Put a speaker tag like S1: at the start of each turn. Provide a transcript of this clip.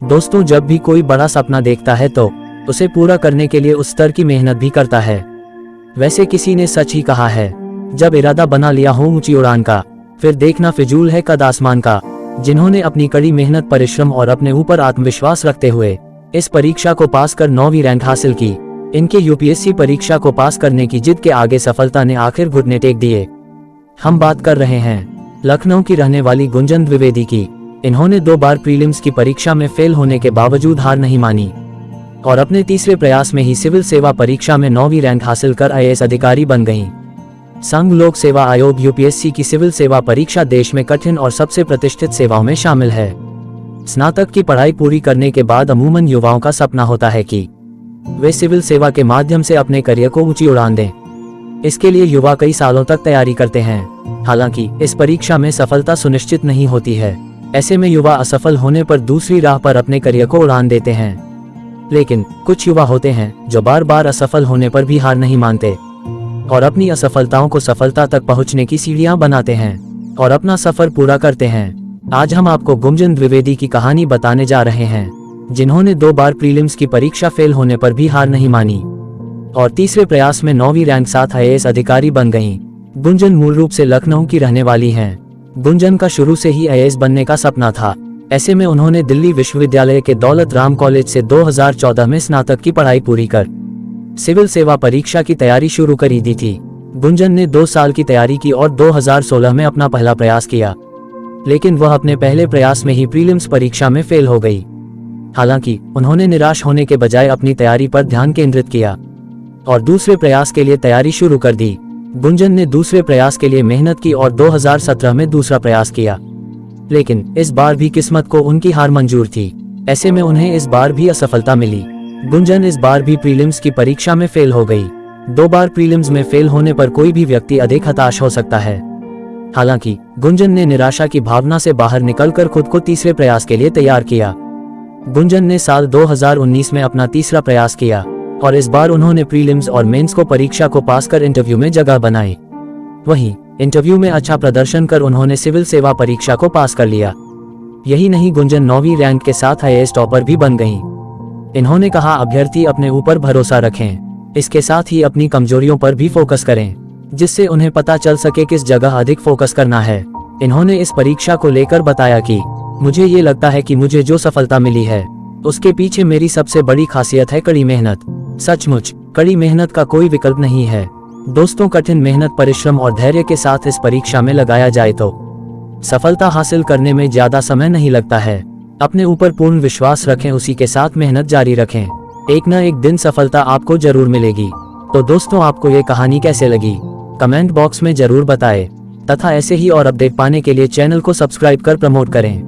S1: दोस्तों, जब भी कोई बड़ा सपना देखता है तो उसे पूरा करने के लिए उस स्तर की मेहनत भी करता है। वैसे किसी ने सच ही कहा है, जब इरादा बना लिया हो ऊंची उड़ान का, फिर देखना फिजूल है कद आसमान का। जिन्होंने अपनी कड़ी मेहनत, परिश्रम और अपने ऊपर आत्मविश्वास रखते हुए इस परीक्षा को पास कर 9वीं रैंक हासिल की, इनके यूपीएससी परीक्षा को पास करने की जिद के आगे सफलता ने आखिर घुटने टेक दिए। हम बात कर रहे हैं लखनऊ की रहने वाली गुंजन द्विवेदी की। इन्होंने 2 बार प्रीलिम्स की परीक्षा में फेल होने के बावजूद हार नहीं मानी और अपने तीसरे प्रयास में ही सिविल सेवा परीक्षा में 9वीं रैंक हासिल कर आईएएस अधिकारी बन गईं। संघ लोक सेवा आयोग यूपीएससी की सिविल सेवा परीक्षा देश में कठिन और सबसे प्रतिष्ठित सेवाओं में शामिल है। स्नातक की पढ़ाई पूरी करने के बाद अमूमन युवाओं का सपना होता है कि वे सिविल सेवा के माध्यम से अपने करियर को ऊंची उड़ान दें। इसके लिए युवा कई सालों तक तैयारी करते हैं। हालांकि इस परीक्षा में सफलता सुनिश्चित नहीं होती है। ऐसे में युवा असफल होने पर दूसरी राह पर अपने करियर को उड़ान देते हैं। लेकिन कुछ युवा होते हैं जो बार बार असफल होने पर भी हार नहीं मानते और अपनी असफलताओं को सफलता तक पहुंचने की सीढ़ियां बनाते हैं और अपना सफर पूरा करते हैं। आज हम आपको गुंजन द्विवेदी की कहानी बताने जा रहे हैं, जिन्होंने 2 बार प्रीलिम्स की परीक्षा फेल होने पर भी हार नहीं मानी और तीसरे प्रयास में 9वीं रैंक साथ आईएएस अधिकारी बन गईं। गुंजन मूल रूप से लखनऊ की रहने वाली हैं। गुंजन का शुरू से ही आईएएस बनने का सपना था। ऐसे में उन्होंने दिल्ली विश्वविद्यालय के दौलत राम कॉलेज से 2014 में स्नातक की पढ़ाई पूरी कर सिविल सेवा परीक्षा की तैयारी शुरू कर दी थी। गुंजन ने 2 साल की तैयारी की और 2016 में अपना पहला प्रयास किया, लेकिन वह अपने पहले प्रयास में ही प्रीलिम्स परीक्षा में फेल हो गई। हालांकि उन्होंने निराश होने के बजाय अपनी तैयारी पर ध्यान केंद्रित किया और दूसरे प्रयास के लिए तैयारी शुरू कर दी। गुंजन ने दूसरे प्रयास के लिए मेहनत की और 2017 में दूसरा प्रयास किया, लेकिन इस बार भी किस्मत को उनकी हार मंजूर थी। ऐसे में उन्हें इस बार भी असफलता मिली। गुंजन इस बार भी प्रीलिम्स की परीक्षा में फेल हो गई। 2 बार प्रीलिम्स में फेल होने पर कोई भी व्यक्ति अधिक हताश हो सकता है। हालांकि गुंजन ने निराशा की भावना से बाहर निकलकर खुद को तीसरे प्रयास के लिए तैयार किया। गुंजन ने साल 2019 में अपना तीसरा प्रयास किया और इस बार उन्होंने प्रीलिम्स और मेंस को परीक्षा को पास कर इंटरव्यू में जगह बनाई। वहीं इंटरव्यू में अच्छा प्रदर्शन कर उन्होंने सिविल सेवा परीक्षा को पास कर लिया। यही नहीं, गुंजन 9वीं रैंक के साथ आईएएस टॉपर भी बन गईं। इन्होंने कहा, अभ्यर्थी अपने ऊपर भरोसा रखें, इसके साथ ही अपनी कमजोरियों पर भी फोकस करें, जिससे उन्हें पता चल सके किस जगह अधिक फोकस करना है। इन्होंने इस परीक्षा को लेकर बताया कि मुझे ये लगता है कि मुझे जो सफलता मिली है उसके पीछे मेरी सबसे बड़ी खासियत है कड़ी मेहनत। सचमुच कड़ी मेहनत का कोई विकल्प नहीं है। दोस्तों, कठिन मेहनत, परिश्रम और धैर्य के साथ इस परीक्षा में लगाया जाए तो सफलता हासिल करने में ज्यादा समय नहीं लगता है। अपने ऊपर पूर्ण विश्वास रखें, उसी के साथ मेहनत जारी रखें। एक न एक दिन सफलता आपको जरूर मिलेगी। तो दोस्तों, आपको ये कहानी कैसे लगी कमेंट बॉक्स में जरूर बताएं तथा ऐसे ही और अपडेट पाने के लिए चैनल को सब्सक्राइब कर प्रमोट करें।